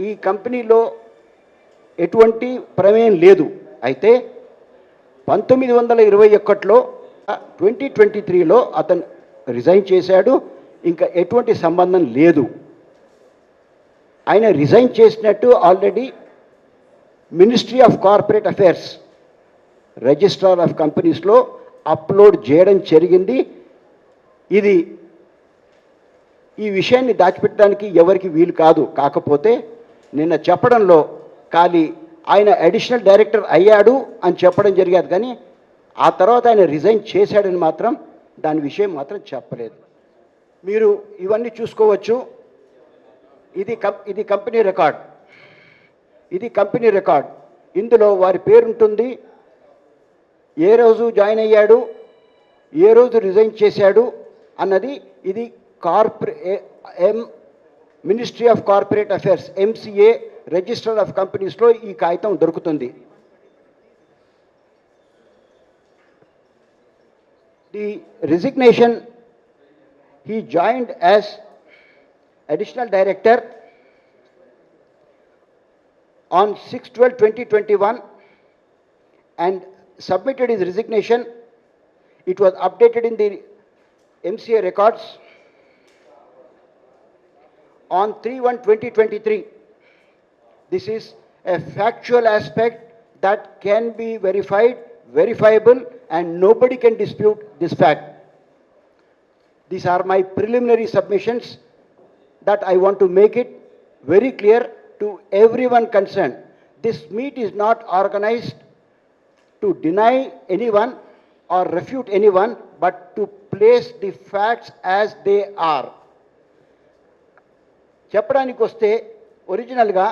ఈ కంపెనీలో ఎటువంటి ప్రమేయం లేదు. అయితే 1921లో 2023లో అతను రిజైన్ చేశాడు. ఇంకా ఎటువంటి సంబంధం లేదు. ఆయన రిజైన్ చేసినట్టు already ministry of corporate affairs registrar of కంపెనీస్లో అప్లోడ్ చేయడం జరిగింది. ఇది ఈ విషయాన్ని దాచిపెట్టడానికి ఎవరికి వీలు కాదు. కాకపోతే నిన్న చెప్పడంలో ఖాళీ ఆయన అడిషనల్ డైరెక్టర్ అయ్యాడు అని చెప్పడం జరిగేది, కానీ ఆ తర్వాత ఆయన రిజైన్ చేశాడని మాత్రం దాని విషయం మాత్రం చెప్పలేదు. మీరు ఇవన్నీ చూసుకోవచ్చు. ఇది కంపెనీ రికార్డ్. ఇది కంపెనీ రికార్డ్. ఇందులో వారి పేరు ఉంటుంది, ఏ రోజు జాయిన్ అయ్యాడు, ఏ రోజు రిజైన్ చేశాడు అన్నది. ఇది ministry of corporate affairs MCA register of కంపెనీస్లో ఈ కాగితం దొరుకుతుంది. The resignation, he joined as additional director on 6/12/2021 and submitted his resignation. It was updated in the MCA records on 3/1/2023. This is a factual aspect that can be verifiable, and nobody can dispute this fact. These are my preliminary submissions that I want to make it very clear to everyone concerned. This meet is not organized to deny anyone or refute anyone, but to place the facts as they are. చెప్పడానికి వస్తే ఒరిజినల్గా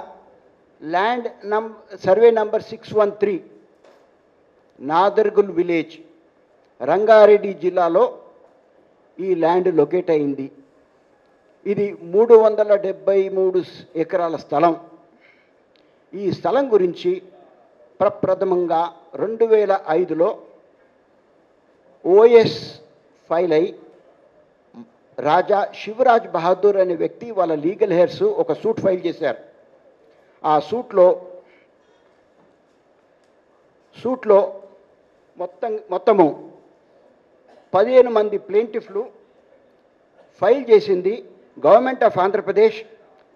land survey number 613 Nadargul village, Rangareddy జిల్లాలో ఈ land locate అయింది. ఇది 373 ఎకరాల స్థలం. ఈ స్థలం గురించి ప్రప్రథమంగా 2005లో OS ఫైల్ అయి రాజా శివరాజ్ బహదూర్ అనే వ్యక్తి వాళ్ళ లీగల్ హెయిర్స్ ఒక సూట్ ఫైల్ చేశారు. ఆ సూట్లో మొత్తము 15 మంది ప్లేంటిఫ్లు ఫైల్ చేసింది government of Andhra Pradesh,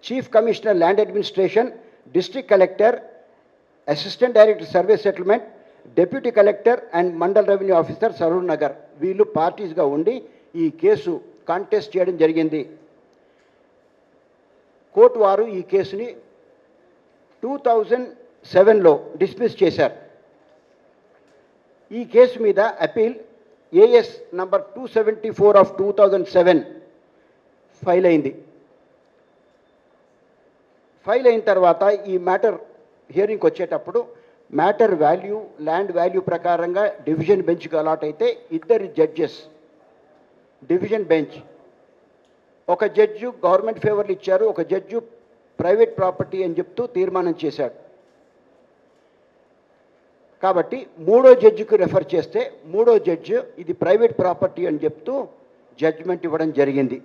chief commissioner land administration, district collector, assistant director survey settlement, deputy collector and mandal revenue officer Saroor Nagar. వీళ్ళు పార్టీస్గా ఉండి ఈ కేసు కాంటెస్ట్ చేయడం జరిగింది. కోర్టు వారు ఈ కేసుని 2007లో డిస్మిస్ చేశారు. ఈ కేసు మీద appeal AS number 274 of 2007 file అయింది. ఫైల్ అయిన తర్వాత ఈ మ్యాటర్ హియరింగ్కి వచ్చేటప్పుడు మ్యాటర్ వాల్యూ, ల్యాండ్ వాల్యూ ప్రకారంగా డివిజన్ బెంచ్కి అలాట్ అయితే 2 జడ్జెస్ డివిజన్ బెంచ్, ఒక జడ్జు గవర్నమెంట్ ఫేవర్లు ఇచ్చారు, ఒక జడ్జు ప్రైవేట్ ప్రాపర్టీ అని చెప్తూ తీర్మానం చేశాడు. కాబట్టి 3వ జడ్జికి రెఫర్ చేస్తే 3వ జడ్జి ఇది ప్రైవేట్ ప్రాపర్టీ అని చెప్తూ జడ్జిమెంట్ ఇవ్వడం జరిగింది.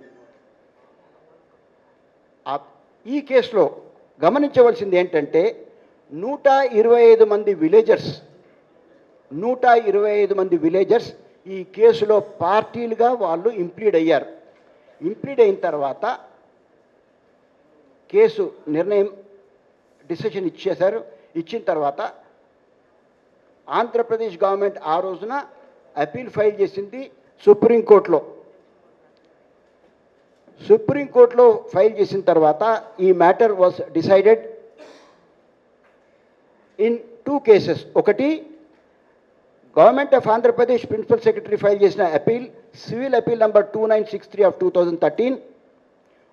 ఈ కేసులో గమనించవలసింది ఏంటంటే 125 మంది విలేజర్స్ ఈ కేసులో పార్టీలుగా వాళ్ళు ఇంప్లీడ్ అయ్యారు. ఇంప్లీడ్ అయిన తర్వాత కేసు నిర్ణయం డిసిషన్ ఇచ్చిన తర్వాత ఆంధ్రప్రదేశ్ గవర్నమెంట్ ఆ రోజున అపీల్ ఫైల్ చేసింది సుప్రీంకోర్టులో ఫైల్ చేసిన తర్వాత ఈ matter was decided in 2 cases. ఒకటి government of Andhra Pradesh principal secretary file చేసిన appeal, civil appeal number 2963 of 2013.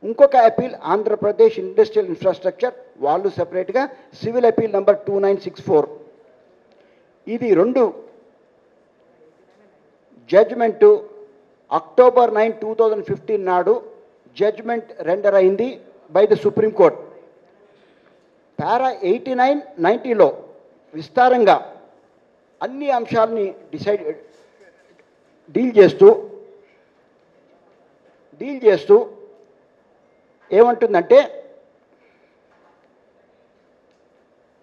ఇంకొక అపీల్ ఆంధ్రప్రదేశ్ ఇండస్ట్రియల్ ఇన్ఫ్రాస్ట్రక్చర్, వాళ్ళు సెపరేట్గా సివిల్ అపీల్ నంబర్ 2964. ఇది 2 జడ్జిమెంటు October 9, 2015 నాడు జడ్జిమెంట్ రెండర్ అయింది బై ద సుప్రీంకోర్ట్. పారా 89, 90లో విస్తారంగా అన్ని అంశాలని డీల్ చేస్తూ ఏమంటుందంటే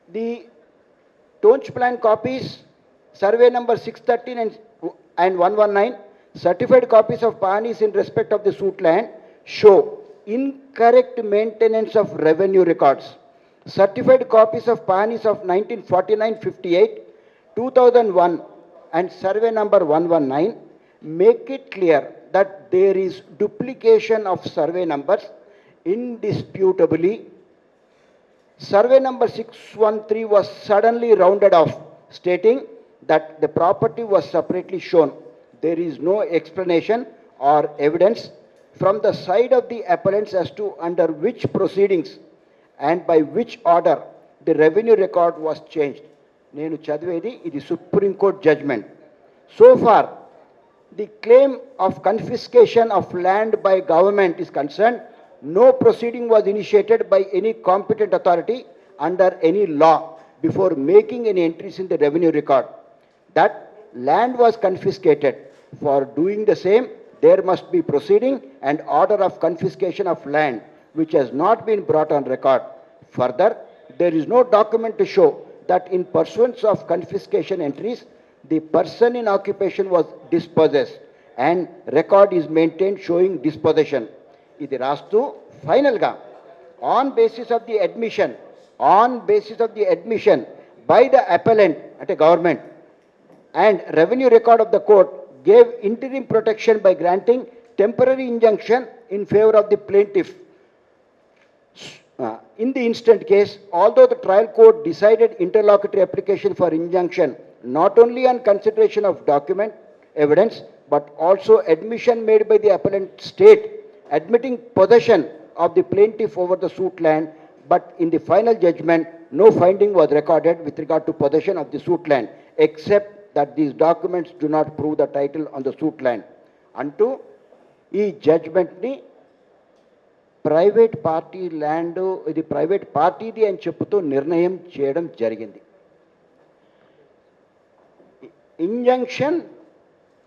The Tonch plan copies, survey number 613 and 119, certified copies of panis in respect of the suit land show incorrect maintenance of revenue records. Certified copies of panis of 1949-58, 2001 and survey number 119 make it clear that there is duplication of survey numbers indisputably. Survey number 613 was suddenly rounded off, stating that the property was separately shown. There is no explanation or evidence from the side of the appellants as to under which proceedings and by which order the revenue record was changed. Nenu chadivedi idi Supreme Court judgment. So far, the claim of confiscation of land by government is concerned, no proceeding was initiated by any competent authority under any law before making any entries in the revenue record. That land was confiscated. For doing the same, there must be proceeding and order of confiscation of land, which has not been brought on record. Further, there is no document to show that in pursuance of confiscation entries, the person in occupation was dispossessed and record is maintained showing dispossession. ఇది రాస్తూ ఫైనల్గా on basis of the admission by the appellant అంటే government and revenue record of the court gave interim protection by granting temporary injunction in favor of the plaintiff. In the instant case, although the trial court decided interlocutory application for injunction not only on consideration of document evidence but also admission made by the appellant state admitting possession of the plaintiff over the suit land, but in the final judgment no finding was recorded with regard to possession of the suit land except that these documents do not prove the title on the suit land. అంటూ ఈ జడ్జ్మెంట్ని private party land, ఇది private పార్టీది అని చెప్పుతూ నిర్ణయం చేయడం జరిగింది. Injunction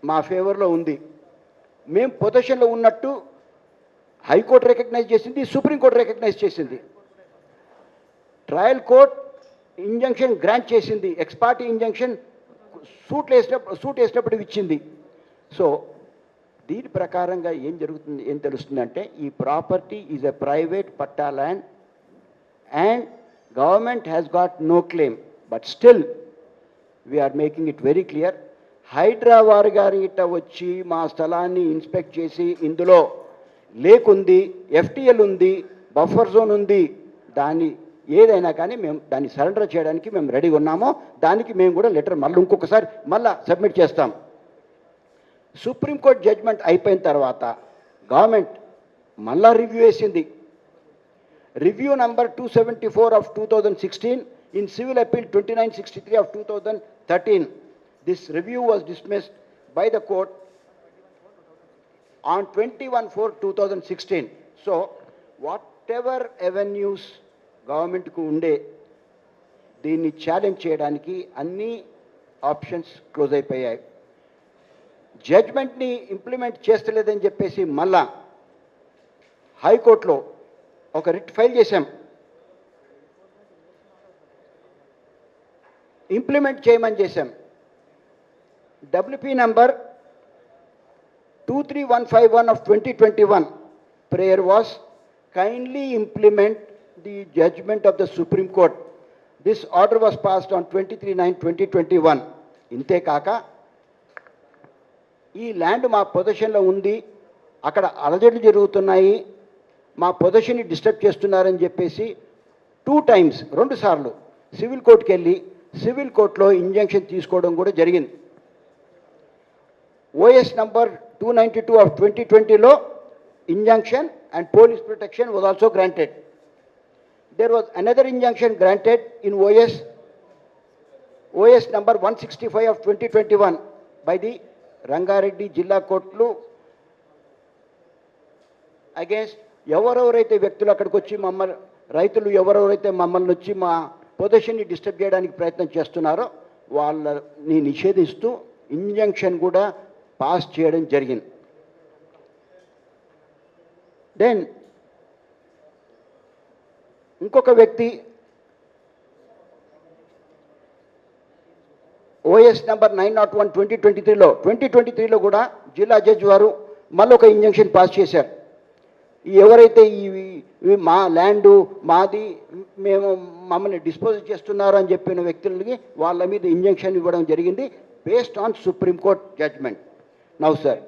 మా ఫేవర్లో ఉంది. మేము పొజిషన్లో ఉన్నట్టు హైకోర్టు రికగ్నైజ్ చేసింది, సుప్రీంకోర్టు రికగ్నైజ్ చేసింది. ట్రయల్ కోర్ట్ ఇంజంక్షన్ గ్రాంట్ చేసింది, ఎక్స్ పార్టీ ఇంజంక్షన్ సూట్ వేసినప్పుడు ఇచ్చింది. సో దీని ప్రకారంగా ఏం తెలుస్తుందంటే ఈ property is a private patta land and government has got no claim, but still we're making it very clear. Hyderabad గారి ఇట్ట వచ్చి మా స్థలాన్ని ఇన్స్పెక్ట్ చేసి ఇందులో లేకుంది, ఎఫ్టీఎల్ ఉంది, బఫర్ జోన్ ఉంది, దాన్ని ఏదైనా కానీ మేము దాన్ని సరెండర్ చేయడానికి మేము రెడీగా ఉన్నామో దానికి మేము కూడా లెటర్ మళ్ళీ ఇంకొకసారి సబ్మిట్ చేస్తాం. సుప్రీంకోర్టు జడ్జ్మెంట్ అయిపోయిన తర్వాత గవర్నమెంట్ మళ్ళా రివ్యూ వేసింది. Review number 274 of 2016 in civil appeal 2963 of 2013. This review was dismissed by the court on 21/4/2016. So whatever avenues గవర్నమెంట్కు ఉండే దీన్ని ఛాలెంజ్ చేయడానికి అన్ని ఆప్షన్స్ క్లోజ్ అయిపోయాయి. జడ్జ్మెంట్ని ఇంప్లిమెంట్ చేస్తలేదని చెప్పేసి మళ్ళా హైకోర్టులో ఒక రిట్ ఫైల్ చేశాం. ఇంప్లిమెంట్ చేయమని చేశాం. WP number 23151 of 2021 prayer was kindly implement the judgment of the Supreme Court. This order was passed on 23/9/2021. ఇంతే కాక ఈ ల్యాండ్ మా పొజిషన్లో ఉంది, అక్కడ అలజడులు జరుగుతున్నాయి, మా పొజిషన్ని డిస్టర్బ్ చేస్తున్నారని చెప్పేసి 2 times 2 సార్లు సివిల్ కోర్టుకి వెళ్ళి సివిల్ కోర్టులో ఇంజంక్షన్ తీసుకోవడం కూడా జరిగింది. OS number 292 of 2020లో injunction and police protection was also granted. There was another injunction granted in OS number 165 of 2021 by the Rangareddy జిల్లా కోర్టులు అగేన్స్ట్ ఎవరెవరైతే వ్యక్తులు అక్కడికి వచ్చి రైతులు ఎవరెవరైతే మమ్మల్ని వచ్చి మా పొజిషన్ని డిస్టర్బ్ చేయడానికి ప్రయత్నం చేస్తున్నారో వాళ్ళని నిషేధిస్తూ ఇంజంక్షన్ కూడా పాస్ చేయడం జరిగింది. దెన్ ఇంకొక వ్యక్తి ఓఎస్ నెంబర్ 901 2023లో కూడా జిల్లా జడ్జి వారు మళ్ళీ ఒక ఇంజంక్షన్ పాస్ చేశారు. ఎవరైతే ఇవి మా ల్యాండు మాది మేము మమ్మల్ని డిస్పోజ్ చేస్తున్నారు అని చెప్పిన వ్యక్తులకి వాళ్ళ మీద ఇంజంక్షన్ ఇవ్వడం జరిగింది based on supreme court judgment. Now sir,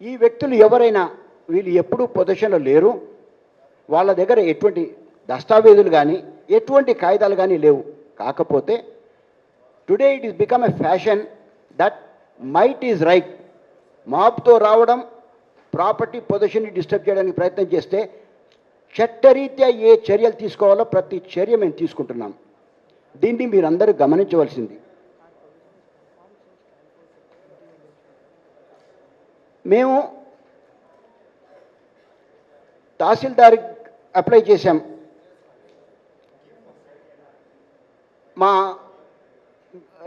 ఈ వ్యక్తులు ఎవరైనా వీళ్ళు ఎప్పుడూ పొజిషన్లో లేరు, వాళ్ళ దగ్గర ఎటువంటి దస్తావేజులు కానీ ఎటువంటి కాగితాలు కానీ లేవు. కాకపోతే today it is become a fashion that might is right. మాబ్తో రావడం, ప్రాపర్టీ పొజిషన్ని డిస్టర్బ్ చేయడానికి ప్రయత్నం చేస్తే చట్టరీత్యా ఏ చర్యలు తీసుకోవాలో ప్రతి చర్య మేము తీసుకుంటున్నాం. దీన్ని మీరందరూ గమనించవలసింది. మేము తహసీల్దార్ అప్లై చేశాం. మా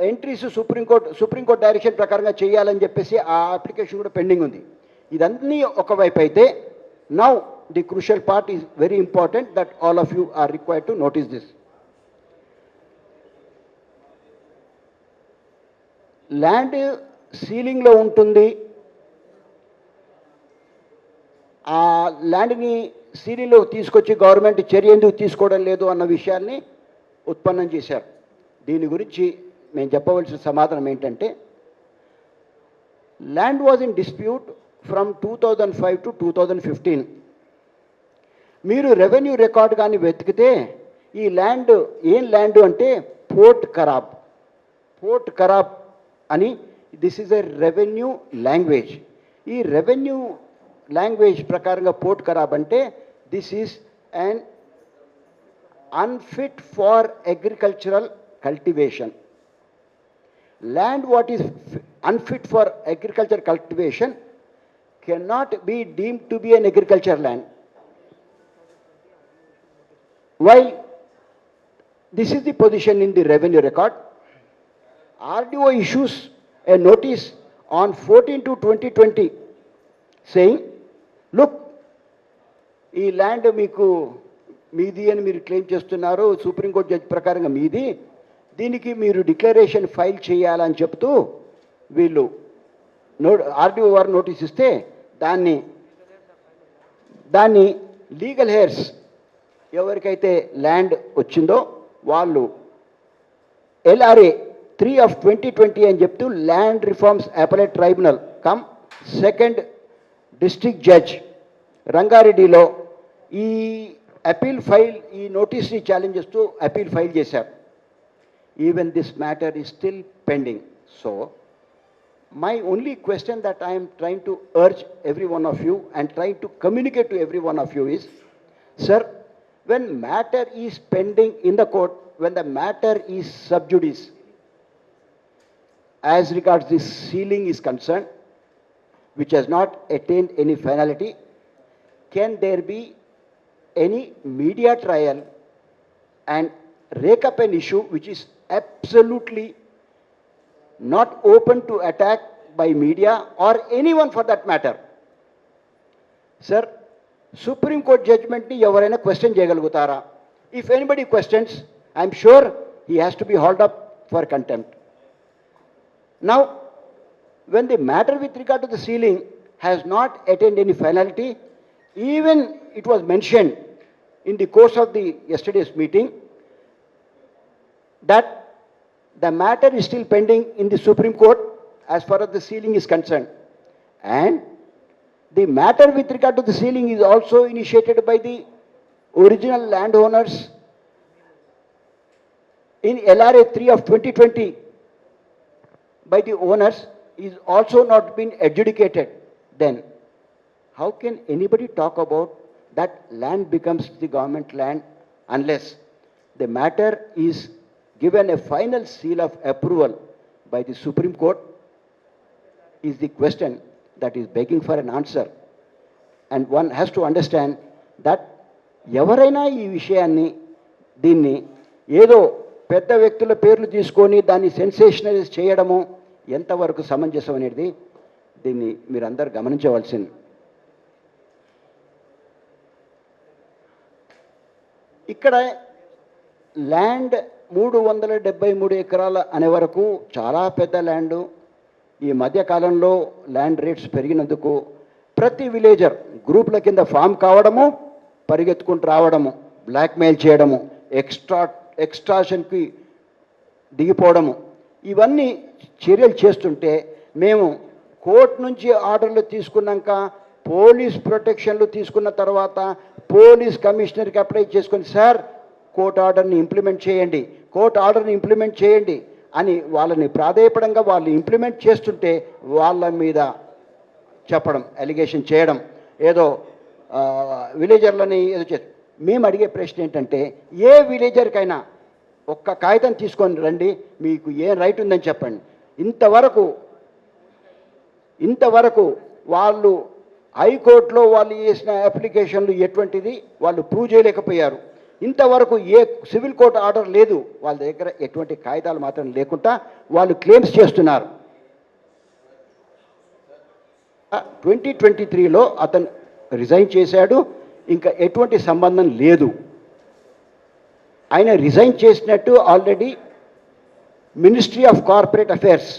ఎంట్రీస్ సుప్రీంకోర్టు డైరెక్షన్ ప్రకారంగా చేయాలని చెప్పేసి ఆ అప్లికేషన్ కూడా పెండింగ్ ఉంది. ఇదన్నీ ఒకవైపు అయితే now the crucial part is very important that all of you are required to notice this. Land సీలింగ్లో ఉంటుంది. ఆ ల్యాండ్ని సీలింగ్లో తీసుకొచ్చి గవర్నమెంట్ చర్య ఎందుకు తీసుకోవడం లేదు అన్న విషయాల్ని ఉత్పన్నం చేశారు. దీని గురించి మేము చెప్పవలసిన సమాధానం ఏంటంటే, land was in dispute from 2005 to 2015. మీరు రెవెన్యూ రికార్డ్ కానీ వెతికితే ఈ ల్యాండ్ ఏం ల్యాండ్ అంటే పోర్ట్ ఖరాబ్ అని, this is a revenue language. ఈ రెవెన్యూ లాంగ్వేజ్ ప్రకారంగా పోర్ట్ ఖరాబ్ అంటే this is and unfit for agricultural cultivation. Land what is unfit for agriculture cultivation cannot be deemed to be an agriculture land. While this is the position in the revenue record, RDO issues a notice on 14/2/2020 saying, look, ఈ land మీకు మీది అని మీరు claim చేస్తున్నారు, supreme court judge ప్రకారంగా మీది, దీనికి మీరు డిక్లరేషన్ ఫైల్ చేయాలని చెప్తూ వీళ్ళు ఆర్డీఓ వారు నోటీస్ ఇస్తే దాన్ని లీగల్ హెయిర్స్ ఎవరికైతే ల్యాండ్ వచ్చిందో వాళ్ళు LRA 3/2020 అని చెప్తూ land reforms appellate tribunal cum second district judge రంగారెడ్డిలో ఈ అపీల్ ఫైల్, ఈ నోటీస్ని ఛాలెంజ్ చేస్తూ అపీల్ ఫైల్ చేశారు. Even this matter is still pending. So, my only question that I am trying to urge every one of you and trying to communicate to every one of you is, sir, when matter is pending in the court, when the matter is sub judice, as regards the sealing is concerned, which has not attained any finality, can there be any media trial and rake up an issue which is absolutely not open to attack by media or anyone for that matter? Sir, Supreme Court judgment ni evaraina question cheyagalugutara? If anybody questions, I am sure he has to be hauled up for contempt. Now, when the matter with regard to the sealing has not attained any finality, even it was mentioned in the course of the yesterday's meeting that the matter is still pending in the Supreme Court as far as the sealing is concerned. And the matter with regard to the sealing is also initiated by the original landowners in LRA 3/2020 by the owners is also not been adjudicated. Then how can anybody talk about that land becomes the government land unless the matter is given a final seal of approval by the Supreme Court? Is the question that is begging for an answer. And one has to understand that ఎవరైనా ఈ విషయాన్ని దీన్ని ఏదో పెద్ద వ్యక్తుల పేర్లు తీసుకొని దాన్ని సెన్సేషనలైజ్ చేయడము ఎంతవరకు సమంజసం అనేది దీన్ని మీరందరూ గమనించవలసింది. ఇక్కడ ల్యాండ్ 373 ఎకరాల అనే వరకు చాలా పెద్ద ల్యాండు. ఈ మధ్యకాలంలో ల్యాండ్ రేట్స్ పెరిగినందుకు ప్రతి విలేజర్ గ్రూపుల కింద ఫామ్ కావడము, పరిగెత్తుకుంటూ రావడము, బ్లాక్మెయిల్ చేయడము, ఎక్స్ట్రాషన్కి దిగిపోవడము, ఇవన్నీ చర్యలు చేస్తుంటే మేము కోర్టు నుంచి ఆర్డర్లు తీసుకున్నాక, పోలీస్ ప్రొటెక్షన్లు తీసుకున్న తర్వాత పోలీస్ కమిషనర్కి అప్లై చేసుకొని, సార్ కోర్టు ఆర్డర్ని ఇంప్లిమెంట్ చేయండి, కోర్టు ఆర్డర్ని ఇంప్లిమెంట్ చేయండి అని వాళ్ళని ప్రాధేయపడంగా వాళ్ళు ఇంప్లిమెంట్ చేస్తుంటే వాళ్ళ మీద చెప్పడం, అలిగేషన్ చేయడం, ఏదో విలేజర్లని ఏదో మేము అడిగే ప్రశ్న ఏంటంటే, ఏ విలేజర్కైనా ఒక్క కాగితం తీసుకొని రండి, మీకు ఏం రైట్ ఉందని చెప్పండి. ఇంతవరకు వాళ్ళు హైకోర్టులో వాళ్ళు చేసిన అప్లికేషన్లు ఎటువంటిది వాళ్ళు ప్రూవ్ చేయలేకపోయారు. ఇంతవరకు ఏ సివిల్ కోర్టు ఆర్డర్ లేదు, వాళ్ళ దగ్గర ఎటువంటి కాగితాలు మాత్రం లేకుండా వాళ్ళు క్లెయిమ్స్ చేస్తున్నారు. 2023లో అతను రిజైన్ చేశాడు, ఇంకా ఎటువంటి సంబంధం లేదు. ఆయన రిజైన్ చేసినట్టు already ministry of corporate affairs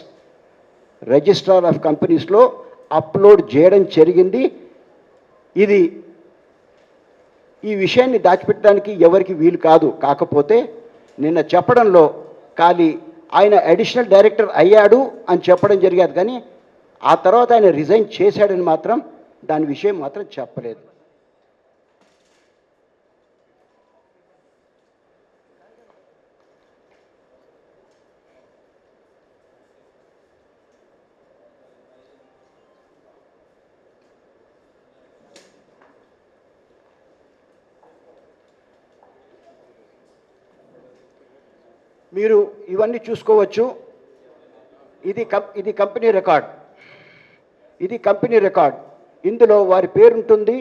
registrar of కంపెనీస్లో అప్లోడ్ చేయడం జరిగింది. ఈ విషయాన్ని దాచిపెట్టడానికి ఎవరికి వీలు కాదు. కాకపోతే నిన్న చెప్పడంలో ఖాళీ ఆయన అడిషనల్ డైరెక్టర్ అయ్యాడు అని చెప్పడం జరిగేది, కానీ ఆ తర్వాత ఆయన రిజైన్ చేశాడని మాత్రం దాని విషయం మాత్రం చెప్పలేదు. మీరు ఇవన్నీ చూసుకోవచ్చు. ఇది కంపెనీ రికార్డ్. ఇందులో వారి పేరు ఉంటుంది,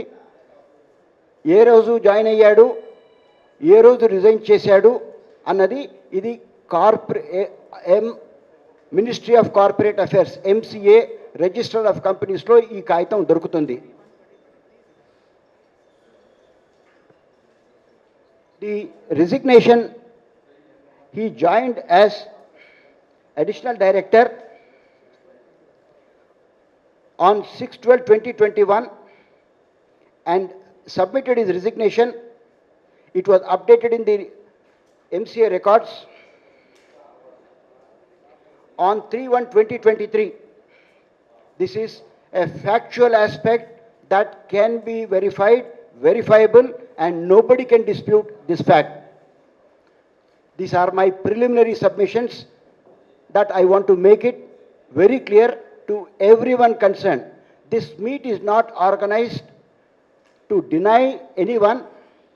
ఏ రోజు జాయిన్ అయ్యాడు, ఏ రోజు రిజైన్ చేశాడు అన్నది. ఇది ministry of corporate affairs MCA register of కంపెనీస్లో ఈ కాగితం దొరుకుతుంది. The resignation, he joined as additional director on 6/12/2021 and submitted his resignation. It was updated in the MCA records on 3/1/2023. This is a factual aspect that can be verifiable, and nobody can dispute this fact. These are my preliminary submissions that I want to make it very clear to everyone concerned. This meet is not organized to deny anyone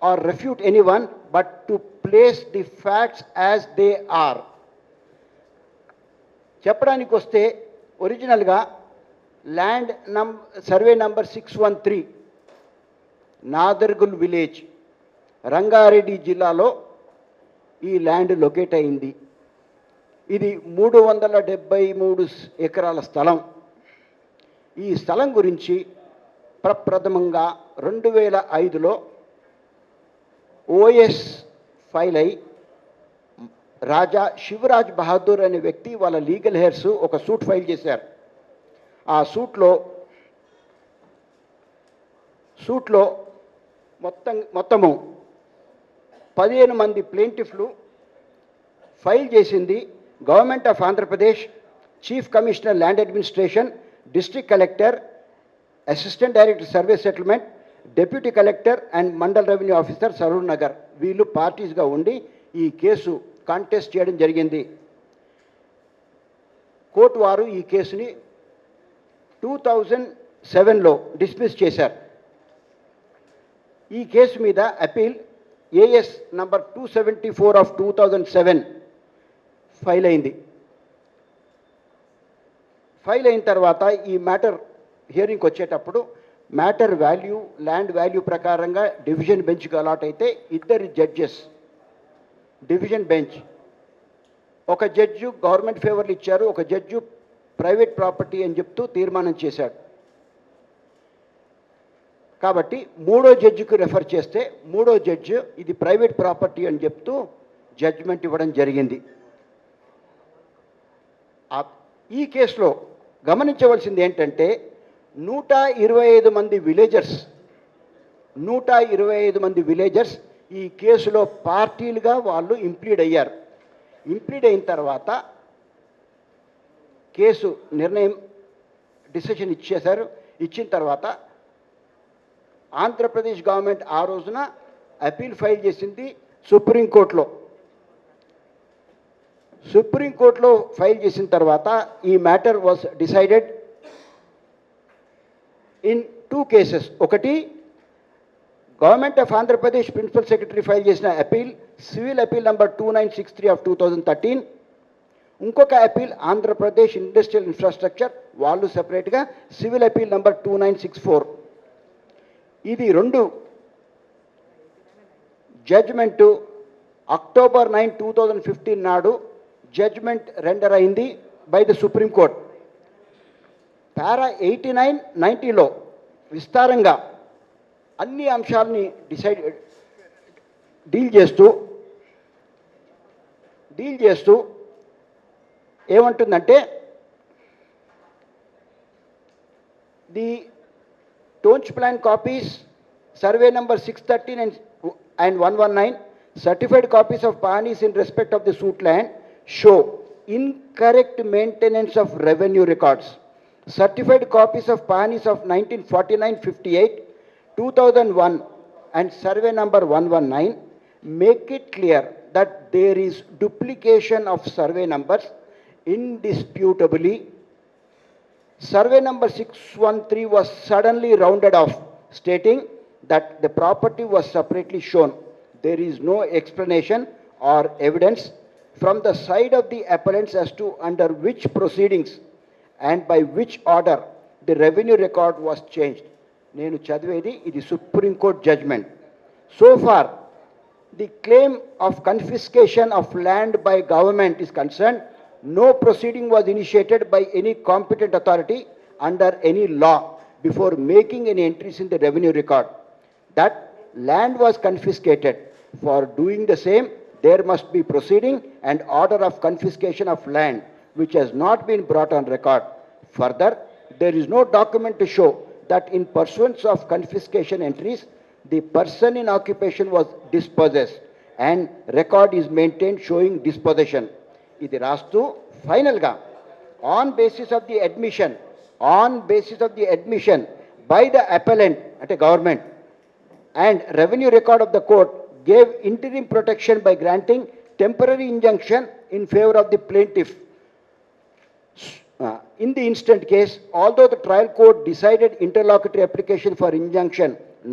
or refute anyone, but to place the facts as they are. చెప్పడానికి వస్తే ఒరిజినల్గా land survey number 613 Nadargul village, Rangareddy జిల్లాలో ఈ land locate అయింది. ఇది 373 ఎకరాల స్థలం. ఈ స్థలం గురించి ప్రప్రథమంగా 2005లో OS ఫైల్ అయి రాజా శివరాజ్ బహదూర్ అనే వ్యక్తి వాళ్ళ లీగల్ హెయిర్స్ ఒక సూట్ ఫైల్ చేశారు. ఆ సూట్లో మొత్తము 15 మంది ప్లేంటిఫ్లు ఫైల్ చేసింది government of Andhra Pradesh, chief commissioner land administration, district collector, assistant director survey settlement, deputy collector and mandal revenue officer Saroor Nagar. వీళ్ళు పార్టీస్గా ఉండి ఈ కేసు కాంటెస్ట్ చేయడం జరిగింది. కోర్టు వారు ఈ కేసుని 2007లో డిస్మిస్ చేశారు. ఈ కేసు మీద appeal AS number 274 of 2007 file అయింది. ఫైల్ అయిన తర్వాత ఈ మ్యాటర్ హియరింగ్కి వచ్చేటప్పుడు మ్యాటర్ వాల్యూ, ల్యాండ్ వాల్యూ ప్రకారంగా డివిజన్ బెంచ్కి అలాట్ అయితే 2 జడ్జెస్ డివిజన్ బెంచ్, ఒక జడ్జు గవర్నమెంట్ ఫేవర్లు ఇచ్చారు, ఒక జడ్జు ప్రైవేట్ ప్రాపర్టీ అని చెప్తూ తీర్మానం చేశాడు. కాబట్టి 3వ జడ్జికి రెఫర్ చేస్తే 3వ జడ్జి ఇది ప్రైవేట్ ప్రాపర్టీ అని చెప్తూ జడ్జిమెంట్ ఇవ్వడం జరిగింది. ఈ కేసులో గమనించవలసింది ఏంటంటే 125 మంది విలేజర్స్ ఈ కేసులో పార్టీలుగా వాళ్ళు ఇంప్లీడ్ అయ్యారు. ఇంప్లీడ్ అయిన తర్వాత కేసు నిర్ణయం డిసిషన్ ఇచ్చిన తర్వాత ఆంధ్రప్రదేశ్ గవర్నమెంట్ ఆ రోజున అపీల్ ఫైల్ చేసింది సుప్రీంకోర్టులో ఫైల్ చేసిన తర్వాత ఈ matter was decided in 2 cases. ఒకటి government of Andhra Pradesh principal secretary file చేసిన appeal civil appeal number 2963 of 2013. ఇంకొక అపీల్ ఆంధ్రప్రదేశ్ ఇండస్ట్రియల్ ఇన్ఫ్రాస్ట్రక్చర్ వాళ్ళు సెపరేట్గా సివిల్ అపీల్ నంబర్ 2964. ఇది 2 జడ్జిమెంటు అక్టోబర్ 9, 2015 నాడు జడ్జిమెంట్ రెండర్ అయింది బై ద సుప్రీంకోర్టు. పారా 89, 90లో విస్తారంగా అన్ని అంశాలని డీల్ చేస్తూ ఏమంటుందంటే ది టోంచ్ plan copies survey number 613 and 119 certified copies of panis in respect of the suit land show incorrect maintenance of revenue records. Certified copies of panis of 1949, 58, 2001 and survey number 119 make it clear that there is duplication of survey numbers indisputably. Survey number 613 was suddenly rounded off, stating that the property was separately shown. There is no explanation or evidence from the side of the appellants as to under which proceedings and by which order the revenue record was changed. నేను చదివేది ఇది supreme court judgment. So far, the claim of confiscation of land by government is concerned, no proceeding was initiated by any competent authority under any law before making any entries in the revenue record. That land was confiscated. For doing the same, there must be proceeding and order of confiscation of land, which has not been brought on record. Further, there is no document to show that in pursuance of confiscation entries, the person in occupation was dispossessed and record is maintained showing dispossession. ఇది రాస్తూ ఫైనల్గా on basis of the admission by the appellant అంటే government and revenue record of the court gave interim protection by granting temporary injunction in favor of the plaintiff. In the instant case, although the trial court decided interlocutory application for injunction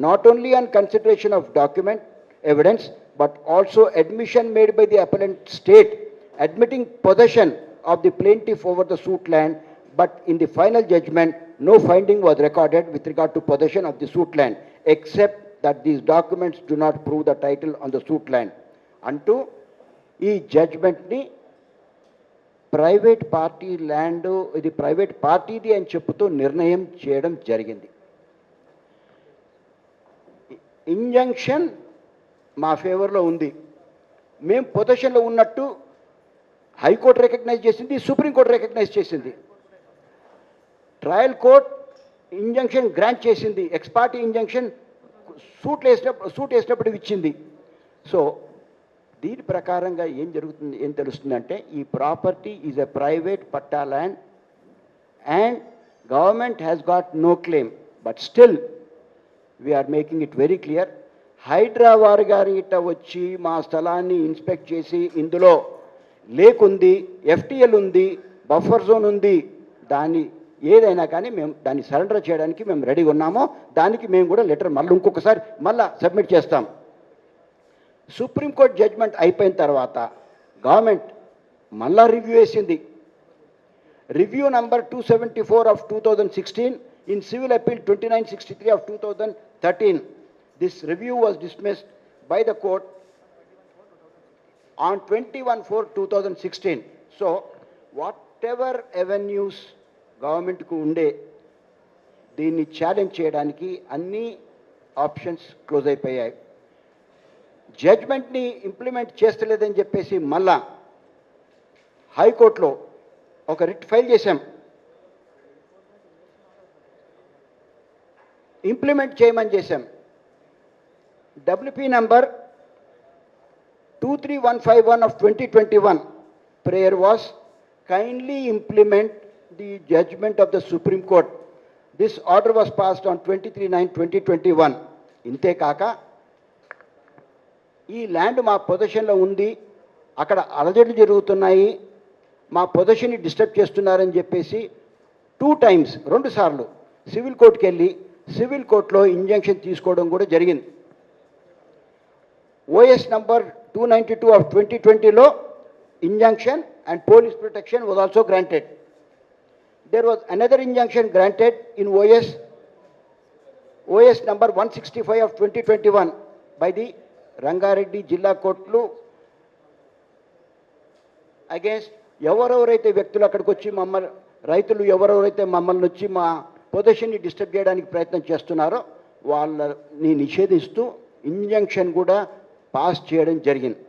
not only on consideration of document evidence but also admission made by the appellant state admitting possession of the plaintiff over the suit land, but in the final judgment no finding was recorded with regard to possession of the suit land except that these documents do not prove the title on the suit land. అంటూ ఈ జడ్జ్మెంట్ని private party land, ఇది private పార్టీది అని చెప్పుతూ నిర్ణయం చేయడం జరిగింది. Injunction మా ఫేవర్లో ఉంది, మేము పొజిషన్లో ఉన్నట్టు హైకోర్టు రికగ్నైజ్ చేసింది, సుప్రీంకోర్టు రికగ్నైజ్ చేసింది, ట్రయల్ కోర్ట్ ఇంజంక్షన్ గ్రాంట్ చేసింది, ఎక్స్పార్టీ ఇంజంక్షన్ సూట్ వేసినప్పుడు ఇచ్చింది. సో దీని ప్రకారంగా ఏం తెలుస్తుందంటే ఈ property is a private patta land and government has got no claim, but still we're making it very clear. Hyderabad గారి ఇట్ట వచ్చి మా స్థలాన్ని ఇన్స్పెక్ట్ చేసి ఇందులో లేకుంది, ఎఫ్టీఎల్ ఉంది, బఫర్ జోన్ ఉంది, దాన్ని ఏదైనా కానీ మేము దాన్ని సరెండర్ చేయడానికి మేము రెడీగా ఉన్నామో దానికి మేము కూడా లెటర్ ఇంకొకసారి సబ్మిట్ చేస్తాం. సుప్రీంకోర్టు జడ్జ్మెంట్ అయిపోయిన తర్వాత గవర్నమెంట్ రివ్యూ వేసింది. Review number 274 of 2016 in civil appeal 2963 of 2013. This review was dismissed by the court on 21/4/2016. So whatever avenues గవర్నమెంట్కు ఉండే దీన్ని ఛాలెంజ్ చేయడానికి అన్ని ఆప్షన్స్ క్లోజ్ అయిపోయాయి. జడ్జ్మెంట్ని ఇంప్లిమెంట్ చేస్తలేదని చెప్పేసి మళ్ళా హైకోర్టులో ఒక రిట్ ఫైల్ చేశాం. ఇంప్లిమెంట్ చేయమని చేశాం. WP number 23151 of 2021 prayer was kindly implement the judgment of the Supreme Court. This order was passed on 23/9/2021. ఇంతే కాక ఈ ల్యాండ్ మా పొజిషన్లో ఉంది, అక్కడ అలజడులు జరుగుతున్నాయి, మా పొజిషన్ని డిస్టర్బ్ చేస్తున్నారని చెప్పేసి 2 times 2 సార్లు సివిల్ కోర్టుకి వెళ్ళి సివిల్ కోర్టులో ఇంజంక్షన్ తీసుకోవడం కూడా జరిగింది. OS number 292 of 2020లో injunction and police protection was also granted. There was another injunction granted in OS number 165 of 2021 by the Rangareddy Jilla Kotlu against ఎవరెవరైతే వ్యక్తులు అక్కడికి వచ్చి మమ్మల్ని రైతులు ఎవరెవరైతే మమ్మల్ని వచ్చి మా పొజిషన్ని డిస్టర్బ్ చేయడానికి ప్రయత్నం చేస్తున్నారో వాళ్ళని నిషేధిస్తూ ఇంజంక్షన్ కూడా పాస్ చేయడం జరిగింది.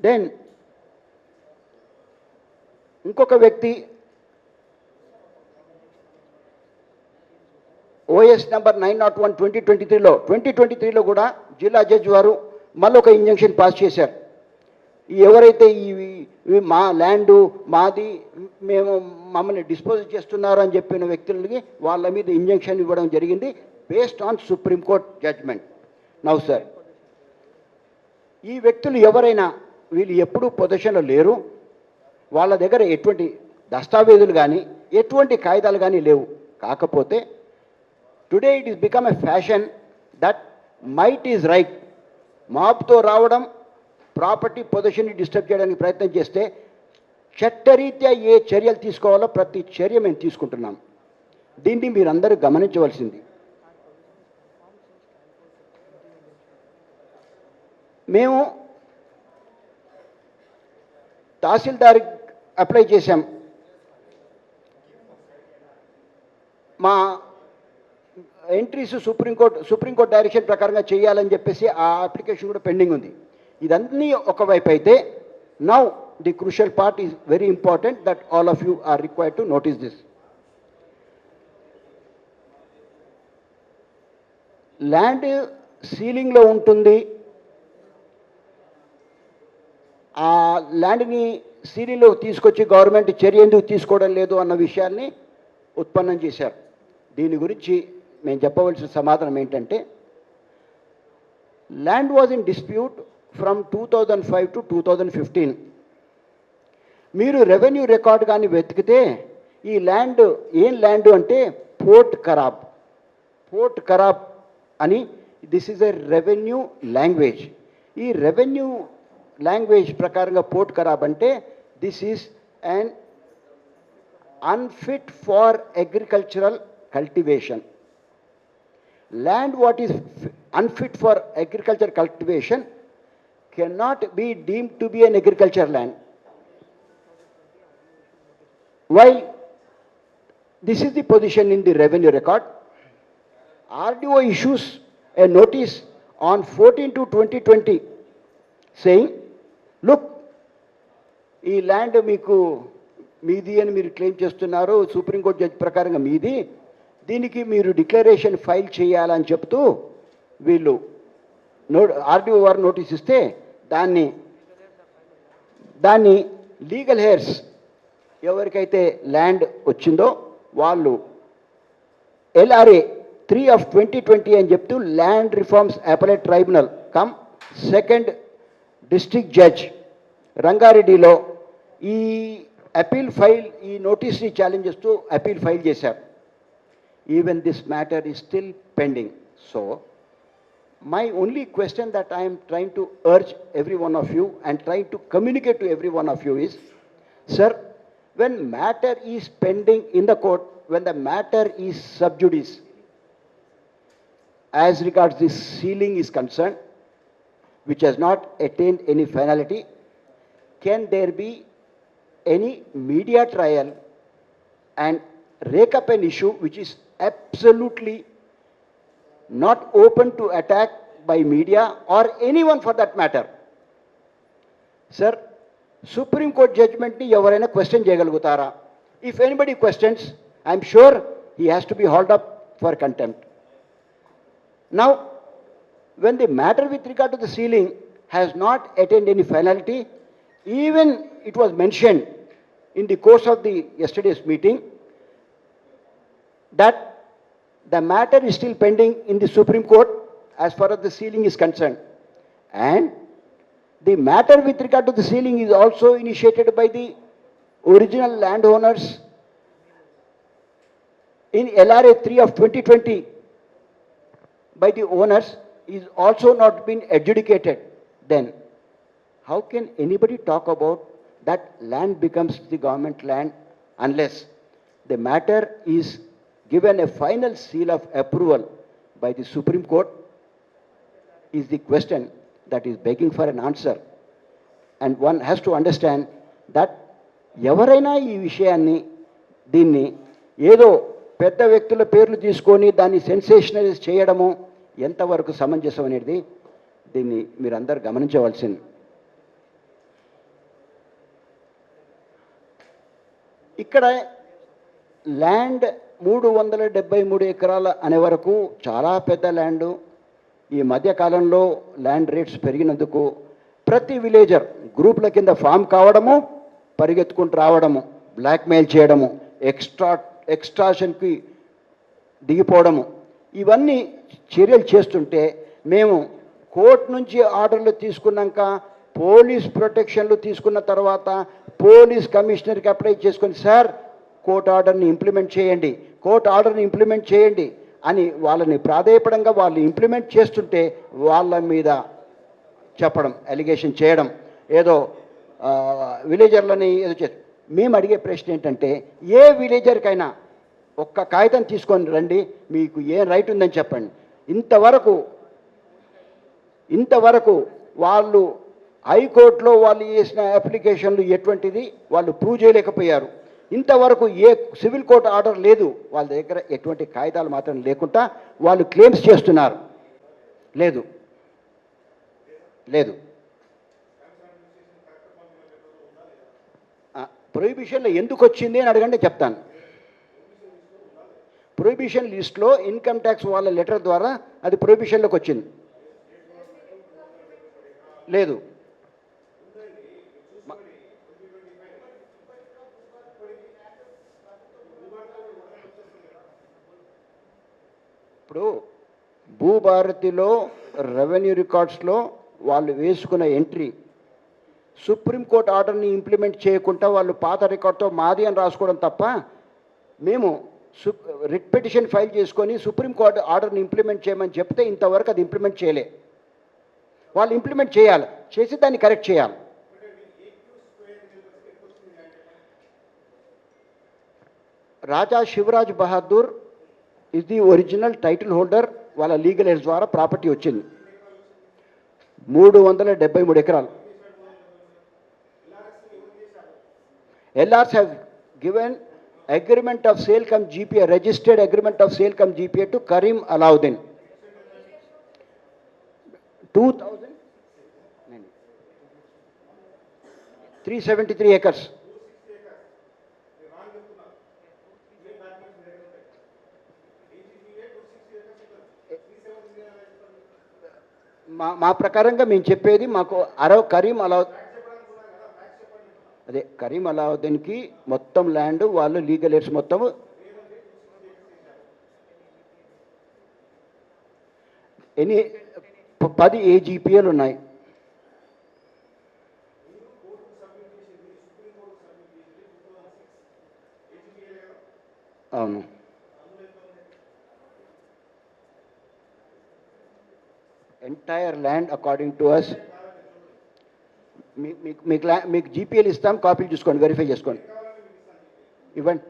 దెన్ ఇంకొక వ్యక్తి OS నంబర్ 901 2023లో కూడా జిల్లా జడ్జి వారు మళ్ళీ ఒక ఇంజంక్షన్ పాస్ చేశారు. ఎవరైతే ఇవి మా ల్యాండు మాది మేము మమ్మల్ని డిస్పోజ్ చేస్తున్నారు అని చెప్పిన వ్యక్తులకి వాళ్ళ మీద ఇంజంక్షన్ ఇవ్వడం జరిగింది based on supreme court judgment. Now sir, ఈ వ్యక్తులు ఎవరైనా వీళ్ళు ఎప్పుడూ పొజిషన్లో లేరు, వాళ్ళ దగ్గర ఎటువంటి దస్తావేజులు కానీ ఎటువంటి కాగితాలు కానీ లేవు. కాకపోతే today it is become a fashion that might is right. మాబ్తో రావడం, ప్రాపర్టీ పొజిషన్ని డిస్టర్బ్ చేయడానికి ప్రయత్నం చేస్తే చట్టరీత్యా ఏ చర్యలు తీసుకోవాలో ప్రతి చర్య మేము తీసుకుంటున్నాం. దీన్ని మీరందరూ గమనించవలసింది. మేము తహసీల్దార్ అప్లై చేశాం. మా ఎంట్రీస్ సుప్రీంకోర్టు డైరెక్షన్ ప్రకారంగా చేయాలని చెప్పేసి ఆ అప్లికేషన్ కూడా పెండింగ్ ఉంది. ఇదన్నీ ఒకవైపు అయితే now the crucial part is very important that all of you are required to notice this. Land సీలింగ్లో ఉంటుంది, ఆ ల్యాండ్ని సీలింగ్లో తీసుకొచ్చి గవర్నమెంట్ చర్య ఎందుకు తీసుకోవడం లేదు అన్న విషయాన్ని ఉత్పన్నం చేశారు. దీని గురించి మేము చెప్పవలసిన సమాధానం ఏంటంటే, land was in dispute from 2005 to 2015. మీరు రెవెన్యూ రికార్డ్ కానీ వెతికితే ఈ ల్యాండ్ ఏం ల్యాండ్ అంటే పోర్ట్ ఖరాబ్ అని, this is a revenue language. ఈ రెవెన్యూ లాంగ్వేజ్ ప్రకారంగా పోర్ట్ ఖరాబ్ అంటే this is and unfit for agricultural cultivation. Land what is unfit for agriculture cultivation cannot be deemed to be an agriculture land. While this is the position in the revenue record, RDO issues a notice on 14/2/2020 saying, look, ఈ land మీకు మీది అని మీరు claim చేస్తున్నారు, supreme court judge ప్రకారంగా మీది, దీనికి మీరు డిక్లరేషన్ ఫైల్ చేయాలని చెప్తూ వీళ్ళు ఆర్డీఓ వారు నోటీస్ ఇస్తే దాన్ని లీగల్ హెయిర్స్ ఎవరికైతే ల్యాండ్ వచ్చిందో వాళ్ళు LRA 3 of 2020 అని చెప్తూ land reforms appellate tribunal cum second district judge రంగారెడ్డిలో ఈ అపీల్ ఫైల్, ఈ నోటీస్ని ఛాలెంజ్ చేస్తూ అపీల్ ఫైల్ చేశారు. Even this matter is still pending. So, my only question that I am trying to urge every one of you and trying to communicate to every one of you is, sir, when matter is pending in the court, when the matter is sub judice, as regards this sealing is concerned, which has not attained any finality, can there be any media trial and rake up an issue which is absolutely not open to attack by media or anyone for that matter. Sir, Supreme Court judgment ni ఎవరైనా question చేయగలుగుతారా? If anybody questions, I'm sure he has to be hauled up for contempt. Now, when the matter with regard to the ceiling has not attained any finality, even it was mentioned in the course of the yesterday's meeting that the matter is still pending in the Supreme Court as far as the ceiling is concerned. And the matter with regard to the ceiling is also initiated by the original landowners in LRA 3 of 2020 by the owners is also not been adjudicated. Then how can anybody talk about that land becomes the government land unless the matter is given a final seal of approval by the Supreme Court? Is the question that is begging for an answer. And one has to understand that ఎవరైనా ఈ విషయాన్ని దీన్ని ఏదో పెద్ద వ్యక్తుల పేర్లు తీసుకొని దాన్ని సెన్సేషనలైజ్ చేయడము ఎంతవరకు సమంజసం అనేది దీన్ని మీరందరూ గమనించవలసింది. ఇక్కడ ల్యాండ్ 373 ఎకరాల అనే వరకు చాలా పెద్ద ల్యాండు. ఈ మధ్యకాలంలో ల్యాండ్ రేట్స్ పెరిగినందుకు ప్రతి విలేజర్ గ్రూపుల కింద ఫామ్ కావడము, పరిగెత్తుకుంటూ రావడము, బ్లాక్మెయిల్ చేయడము, ఎక్స్ట్రాషన్కి దిగిపోవడము, ఇవన్నీ చర్యలు చేస్తుంటే మేము కోర్టు నుంచి ఆర్డర్లు తీసుకున్నాక పోలీస్ ప్రొటెక్షన్లు తీసుకున్న తర్వాత పోలీస్ కమిషనర్కి అప్లై చేసుకొని సార్ కోర్టు ఆర్డర్ని ఇంప్లిమెంట్ చేయండి, కోర్టు ఆర్డర్ని ఇంప్లిమెంట్ చేయండి అని వాళ్ళని ప్రాధేయపడంగా వాళ్ళు ఇంప్లిమెంట్ చేస్తుంటే వాళ్ళ మీద చెప్పడం, అలిగేషన్ చేయడం, ఏదో విలేజర్లని ఏదో చేస్తారు. మేము అడిగే ప్రశ్న ఏంటంటే ఏ విలేజర్కైనా ఒక్క కాగితం తీసుకొని రండి, మీకు ఏం రైట్ ఉందని చెప్పండి. ఇంతవరకు వాళ్ళు హైకోర్టులో వాళ్ళు చేసిన అప్లికేషన్లు ఎటువంటిది వాళ్ళు ప్రూవ్ చేయలేకపోయారు. ఇంతవరకు ఏ సివిల్ కోర్టు ఆర్డర్ లేదు, వాళ్ళ దగ్గర ఎటువంటి కాగితాలు మాత్రం లేకుండా వాళ్ళు క్లెయిమ్స్ చేస్తున్నారు. లేదు లేదు ప్రొహిబిషన్లో ఎందుకు వచ్చింది అని అడగండి చెప్తాను. ప్రొహిబిషన్ లిస్ట్లో ఇన్కమ్ ట్యాక్స్ వాళ్ళ లెటర్ ద్వారా అది ప్రొహిబిషన్లోకి వచ్చింది. లేదు ఇప్పుడు భూభారతిలో రెవెన్యూ రికార్డ్స్లో వాళ్ళు వేసుకున్న ఎంట్రీ సుప్రీంకోర్టు ఆర్డర్ని ఇంప్లిమెంట్ చేయకుండా వాళ్ళు పాత రికార్డ్తో మాది అని రాసుకోవడం తప్ప మేము రిట్ పిటిషన్ ఫైల్ చేసుకొని సుప్రీంకోర్టు ఆర్డర్ని ఇంప్లిమెంట్ చేయమని చెప్తే ఇంతవరకు అది ఇంప్లిమెంట్ చేయలే. వాళ్ళు ఇంప్లిమెంట్ చేయాలి, చేసి దాన్ని కరెక్ట్ చేయాలి. Raja Shivraj Bahadur is the original title holder. వాళ్ళ లీగల్ ఎయిడ్స్ ద్వారా ప్రాపర్టీ వచ్చింది 373 ఎకరాలు. LRs have given agreement of sale cum GPA, registered agreement of sale cum GPA to Karim Alauddin. 373 acres. మా ప్రకారంగా మేము చెప్పేది మాకు కరీం అలావుద్దీన్కి మొత్తం ల్యాండ్ వాళ్ళు లీగల్ ఎయిడ్స్ మొత్తం 10 AGPAలు ఉన్నాయి. అవును entire land according to us మీకు జీపీఎల్ ఇస్తాం, కాపీలు చూసుకోండి, వెరిఫై చేసుకోండి, ఇవ్వండి.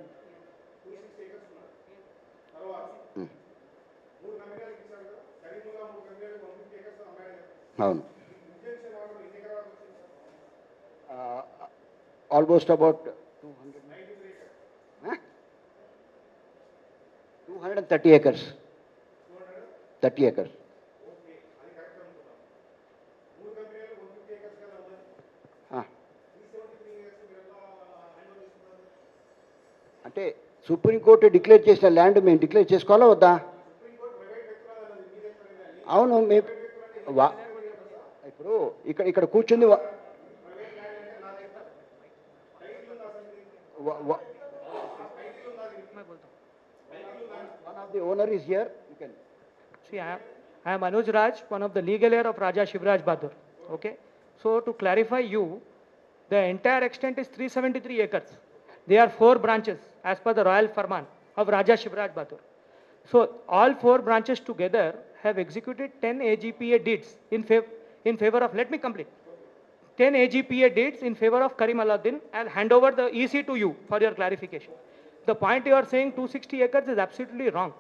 అవును almost about 230 acres. 30 acres. Supreme court declare చేసిన ల్యాండ్ మేము డిక్లేర్ చేసుకోవాలా వద్దా? అవును, ఇప్పుడు ఇక్కడ కూర్చుంది one of the owner is here. You can see. I am Anuj Raj, one of the legal heir of Raja Shivraj Bahadur. Okay. So to clarify you, the entire extent is 373 acres. There are 4 branches as per the royal farman of Raja Shivraj Bahadur. So all 4 branches together have executed 10 AGPA deeds in favor of, let me complete, 10 AGPA deeds in favor of Karim Alauddin. I'll hand over the EC to you for your clarification. The point you are saying 260 acres is absolutely wrong.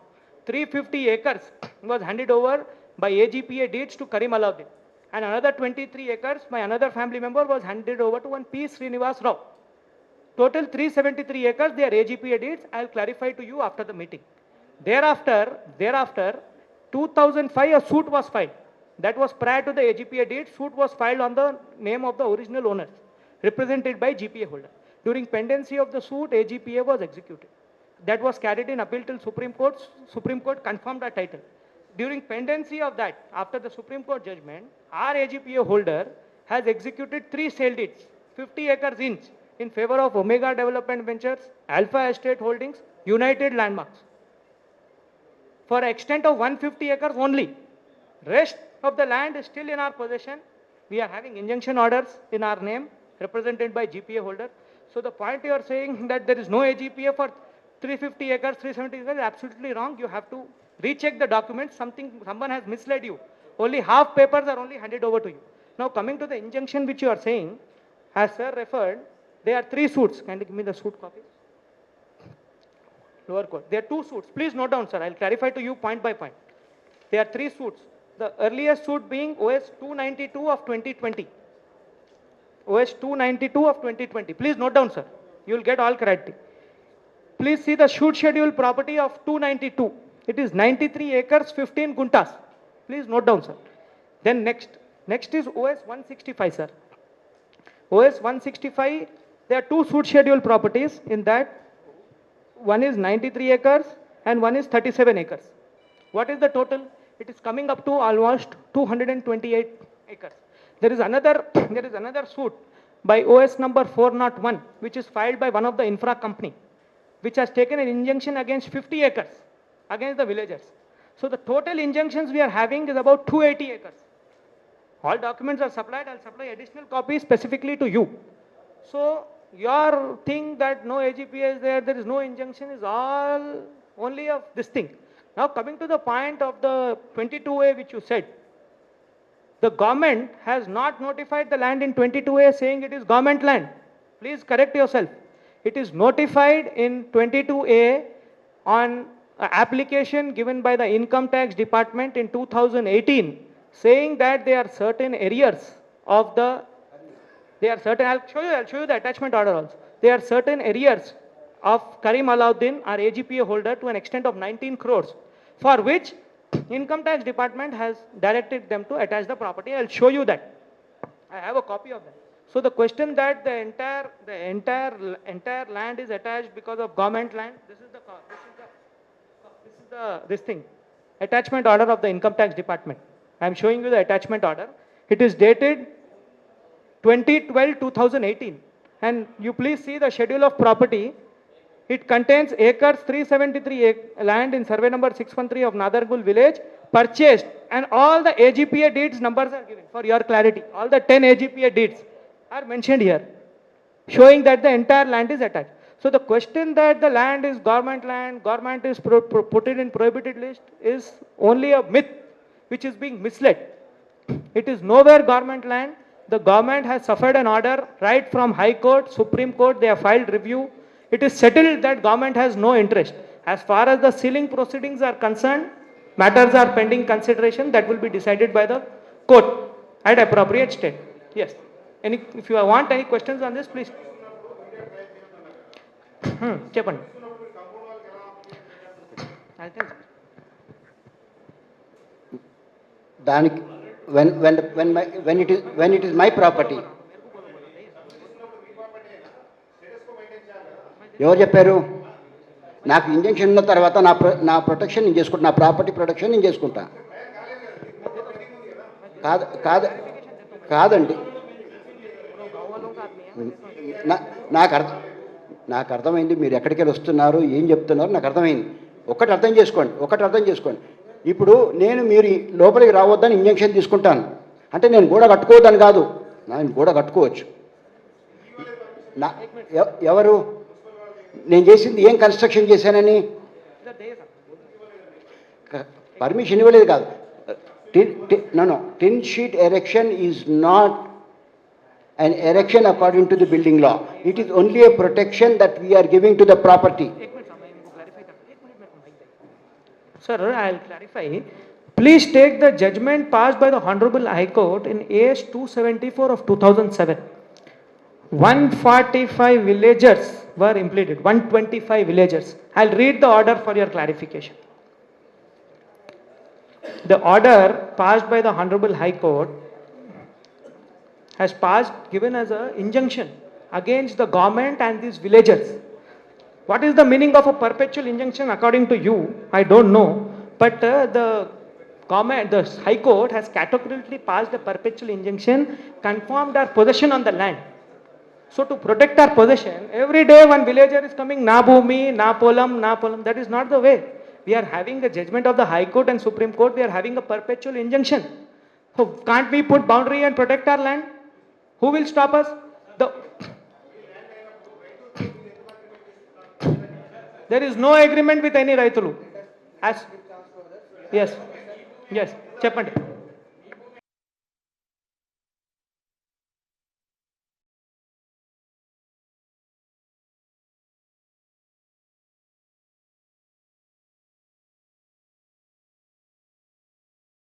350 acres was handed over by AGPA deeds to Karim Alauddin, and another 23 acres by another family member was handed over to one P. Srinivas Rao. Total 373 acres, they are AGPA deeds. I'll clarify to you after the meeting. Thereafter, 2005 a suit was filed. That was prior to the AGPA deed. Suit was filed on the name of the original owners, represented by GPA holder. During pendency of the suit, AGPA was executed. That was carried in appeal till Supreme Court. Supreme Court confirmed the title. During pendency of that, after the Supreme Court judgment, our AGPA holder has executed 3 sale deeds, 50 acres each, in favor of Omega Development Ventures, Alpha Estate Holdings, United Landmarks, for an extent of 150 acres only. Rest of the land is still in our possession. We are having injunction orders in our name, represented by GPA holder. So the point you are saying that there is no AGPA for 350 acres, 370 acres is absolutely wrong. You have to recheck the documents. Someone has misled you. Only half papers are only handed over to you. Now coming to the injunction which you are saying, as sir referred, there are 3 suits. Can you give me the suit copies? Lower court. There are 2 suits. Please note down, sir. I'll clarify to you point by point. There are 3 suits. The earliest suit being OS 292 of 2020. OS 292 of 2020. Please note down, sir. You will get all clarity. Please see the suit schedule property of 292. It is 93 acres, 15 guntas. Please note down, sir. Then next is OS 165, sir. OS 165, there are 2 suit schedule properties in that. One is 93 acres and one is 37 acres. What is the total? It is coming up to almost 228 acres. There is another suit by OS number 401, which is filed by one of the infra company, which has taken an injunction against 50 acres against the villagers. So the total injunctions we are having is about 280 acres. All documents are supplied. I'll supply additional copies specifically to you. So your thing that no AGPA is there is no injunction is all only of this thing. Now coming to the point of the 22A which you said, the government has not notified the land in 22A saying it is government land. Please correct yourself. It is notified in 22A on an application given by the Income Tax Department in 2018 saying that there are certain areas of the, I'll show you the attachment order also. There are certain areas of Karim Alauddin, our AGPA holder, to an extent of 19 crores, for which Income Tax Department has directed them to attach the property. I'll show you that. I have a copy of that. So the question that the entire land is attached because of government land, this thing, attachment order of the Income Tax Department. I am showing you the attachment order. It is dated 2012-2018, and you please see the schedule of property. It contains acres 373 land in survey number 613 of Nadargul village purchased, and all the AGPA deeds numbers are given for your clarity. All the 10 AGPA deeds are mentioned here, showing that the entire land is attached. So the question that the land is government land, government is put it in prohibited list is only a myth which is being misled. It is nowhere government land. The government has suffered an order right from High Court, Supreme Court. They have filed review. It is settled that government has no interest. As far as the sealing proceedings are concerned, matters are pending consideration that will be decided by the court at appropriate state. Yes. If you want any questions on this, please. Chepandi. దానికి when it is my property. ఎవరు చెప్పారు? నాకు injunction ఉన్న తర్వాత నా protection నేను చేసుకుంటా, నా ప్రాపర్టీ ప్రొటెక్షన్ నేను చేసుకుంటా. కాదండి, నాకు అర్థమైంది మీరు ఎక్కడికి వెళ్ళి వస్తున్నారు, ఏం చెప్తున్నారు నాకు అర్థమైంది. ఒకటి అర్థం చేసుకోండి. ఇప్పుడు మీరు లోపలికి రావద్దని ఇంజక్షన్ తీసుకుంటాను అంటే నేను గోడ కట్టుకోవద్దని కాదు, నేను గోడ కట్టుకోవచ్చు. ఎవరు నేను చేసింది ఏం కన్స్ట్రక్షన్ చేశానని పర్మిషన్ ఇవ్వలేదు కాదు. Tin sheet erection is not an erection according to the building law. It is only a protection that we are giving to the property. Sir, I'll clarify. Please take the judgment passed by the Honorable High Court in AS 274 of 2007. 145 villagers were implemented, 125 villagers. I'll read the order for your clarification. The order passed by the Honorable High Court has given as an injunction against the government and these villagers. What is the meaning of a perpetual injunction according to you? I don't know. But the High Court has categorically passed a perpetual injunction, confirmed our possession on the land. So to protect our possession, every day one villager is coming, na bhumi, na polam. That is not the way. We are having a judgment of the High Court and Supreme Court. We are having a perpetual injunction. So can't we put boundary and protect our land? Who will stop us? There is no agreement with any Raitulu. Yes. Cheppandi.